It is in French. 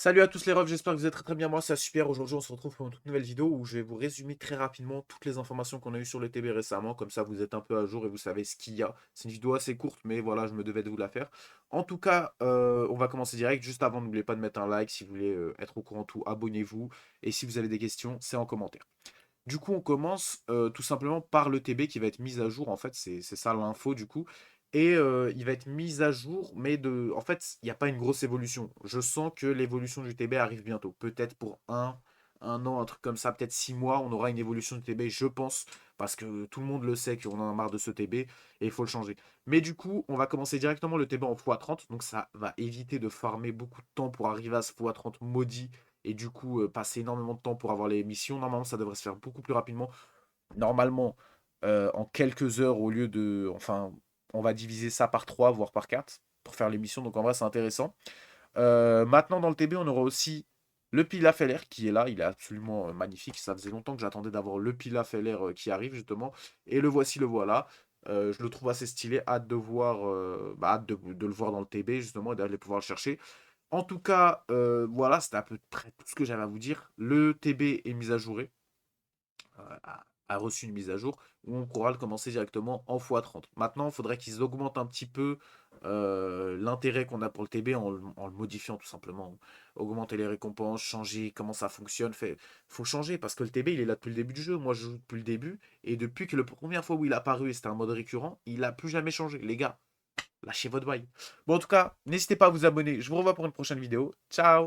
Salut à tous les refs, j'espère que vous êtes très très bien. Moi, c'est super. Aujourd'hui, on se retrouve pour une toute nouvelle vidéo où je vais vous résumer très rapidement toutes les informations qu'on a eues sur le TB récemment. Comme ça, vous êtes un peu à jour et vous savez ce qu'il y a. C'est une vidéo assez courte, mais voilà, je me devais de vous la faire. En tout cas, on va commencer direct. Juste avant, n'oubliez pas de mettre un like si vous voulez être au courant de tout. Abonnez-vous. Et si vous avez des questions, c'est en commentaire. Du coup, on commence tout simplement par le TB qui va être mis à jour. En fait, c'est ça l'info du coup. Et il va être mis à jour, mais en fait, il n'y a pas une grosse évolution. Je sens que l'évolution du TB arrive bientôt. Peut-être pour un an, un truc comme ça, peut-être 6 mois, on aura une évolution du TB, je pense, parce que tout le monde le sait qu'on en a marre de ce TB et il faut le changer. Mais du coup, on va commencer directement le TB en x30, donc ça va éviter de farmer beaucoup de temps pour arriver à ce x30 maudit et du coup passer énormément de temps pour avoir les missions. Normalement, ça devrait se faire beaucoup plus rapidement. Normalement, en quelques heures au lieu de... Enfin, on va diviser ça par 3 voire par 4 pour faire les missions. Donc en vrai, c'est intéressant. Maintenant, dans le TB, on aura aussi le Pilaf LR qui est là. Il est absolument magnifique. Ça faisait longtemps que j'attendais d'avoir le Pilaf LR qui arrive justement. Et le voici, le voilà. Je le trouve assez stylé. Hâte de voir, hâte de le voir dans le TB justement et d'aller pouvoir le chercher. En tout cas, voilà, c'était à peu près tout ce que j'avais à vous dire. Le TB est mis à jour, a reçu une mise à jour où on pourra le commencer directement en x30. Maintenant, il faudrait qu'ils augmentent un petit peu l'intérêt qu'on a pour le TB en le modifiant tout simplement. Augmenter les récompenses, changer comment ça fonctionne. Faut changer parce que le TB il est là depuis le début du jeu. Moi je joue depuis le début et depuis que la première fois où il est apparu et c'était un mode récurrent, il a plus jamais changé. Les gars, lâchez votre bail. Bon, en tout cas, n'hésitez pas à vous abonner. Je vous revois pour une prochaine vidéo. Ciao!